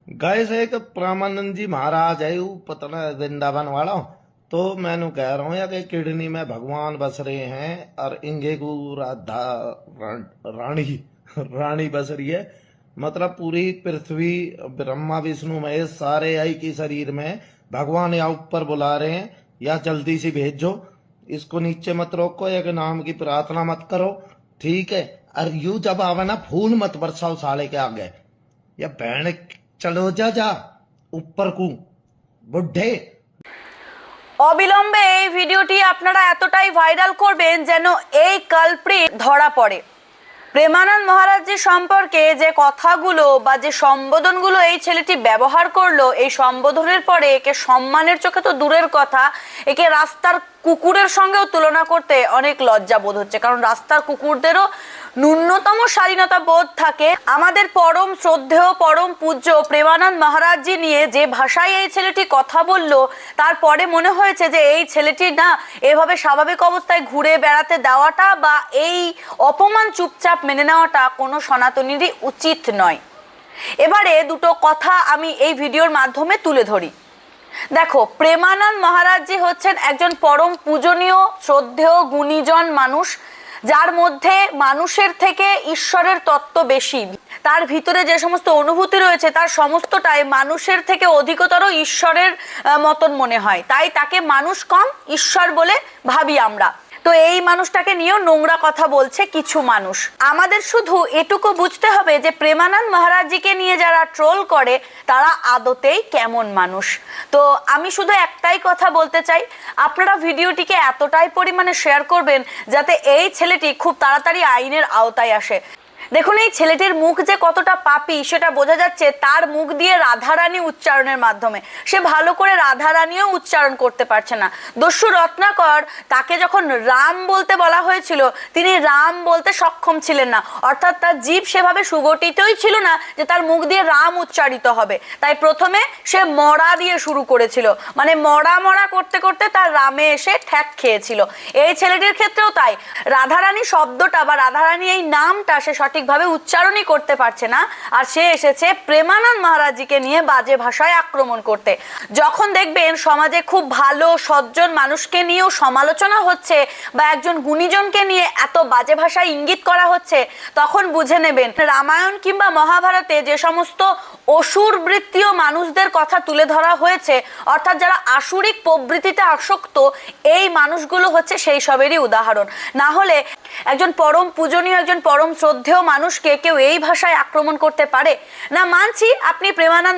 Guys एक प्रेमानंद जी महाराज है वो पतना वृंदावन वाला। तो मैंने कह रहा हूँ या कि किडनी में भगवान बस रहे हैं और इंगे को राधा रानी रानी बस रही है। मतलब पूरी पृथ्वी ब्रह्मा विष्णु महेश सारे आई की शरीर में भगवान या ऊपर बुला रहे हैं या जल्दी से भेजो इसको, नीचे मत रोको, एक नाम की प्रार्थना मत करो, ठीक है। और यू जब आवे ना फूल मत बरसाओ साले के आगे, या बहन चलो जा जा ऊपर को बुढ़े। অবিলম্বে এই ভিডিওটি আপনারা এতটাই ভাইরাল করবেন যেন এই কালপ্রিট ধরা পড়ে। প্রেমানন্দ মহারাজজি সম্পর্কে যে কথাগুলো বা যে সম্বোধনগুলো এই ছেলেটি ব্যবহার করলো, এই সম্বোধনের পরে একে সম্মানের চোখে তো দূরের কথা, একে রাস্তার কুকুরের সঙ্গেও তুলনা করতে অনেক লজ্জা বোধ হচ্ছে। কারণ রাস্তার কুকুরদেরও ন্যূনতম শালীনতা বোধ থাকে। আমাদের পরম শ্রদ্ধেয় পরম পূজ্য প্রেমানন্দ মহারাজজি নিয়ে যে ভাষায় এই ছেলেটি কথা বলল, তারপরে মনে হয়েছে যে এই ছেলেটি না এভাবে স্বাভাবিক অবস্থায় ঘুরে বেড়াতে দেওয়াটা বা এই অপমান চুপচাপ মেনে নেওয়াটা কোনো সনাতনীরই উচিত নয়। এবারে দুটো কথা আমি এই ভিডিওর মাধ্যমে তুলে ধরি। দেখো, প্রেমানন্দ মহারাজজি হচ্ছেন একজন পরম পূজনীয় শ্রদ্ধেয় গুণীজন মানুষ, যার মধ্যে মানুষের থেকে ঈশ্বরের তত্ত্ব বেশি। তার ভিতরে যে সমস্ত অনুভূতি রয়েছে তার সমস্তটাই মানুষের থেকে অধিকতর ঈশ্বরের মতন মনে হয়। তাই তাকে মানুষ কম ঈশ্বর বলে ভাবি আমরা। তো এই মানুষটাকে নিয়েও নোংরা কথা বলছে কিছু মানুষ। আমাদের শুধু এটুকু বুঝতে হবে যে প্রেমানন্দ মহারাজজিকে নিয়ে যারা ট্রোল করে তারা আদতেই কেমন মানুষ। তো আমি শুধু একটাই কথা বলতে চাই, আপনারা ভিডিওটিকে এতটাই পরিমাণে শেয়ার করবেন যাতে এই ছেলেটি খুব তাড়াতাড়ি আইনের আওতায় আসে। দেখুন, এই ছেলেটির মুখ যে কতটা পাপী সেটা বোঝা যাচ্ছে তার মুখ দিয়ে রাধারানী উচ্চারণের মাধ্যমে। সে ভালো করে রাধারানীও উচ্চারণ করতে পারছে না। দস্যু রত্নাকর তাকে যখন রাম বলতে বলা হয়েছিল তিনি রাম বলতে সক্ষম ছিলেন না, অর্থাৎ তার জিভ সেভাবে সুগঠিতই ছিল না যে তার মুখ দিয়ে রাম উচ্চারিত হবে। তাই প্রথমে সে মরা দিয়ে শুরু করেছিল, মানে মরা মরা করতে করতে তার রামে এসে ঠ্যাক খেয়েছিল। এই ছেলেটির ক্ষেত্রেও তাই, রাধারানী শব্দটা বা রাধারানী এই নামটা সে সঠিকভাবে উচ্চারণই করতে পারছে না, আর সে এসেছে প্রেমানন্দ মহারাজজিকে নিয়ে বাজে ভাষায় আক্রমণ করতে। যখন দেখবেন সমাজে খুব ভালো সজ্জন মানুষকে নিয়েও সমালোচনা হচ্ছে বা একজন গুণীজনকে নিয়ে এত বাজে ভাষায় ইঙ্গিত করা হচ্ছে, তখন বুঝে নেবেন রামায়ণ কিংবা মহাভারতে যে সমস্ত অসুর বৃত্তীয় মানুষদের কথা তুলে ধরা হয়েছে, অর্থাৎ যারা আসুরিক প্রবৃত্তিতে আসক্ত, এই মানুষগুলো হচ্ছে সেই সবেরই উদাহরণ। না হলে একজন পরম পূজনীয় একজন পরম শ্রদ্ধেয় মানুষকে কেউ এই ভাষায় আক্রমণ করতে পারে না? মানছি আপনি প্রেমানন্দ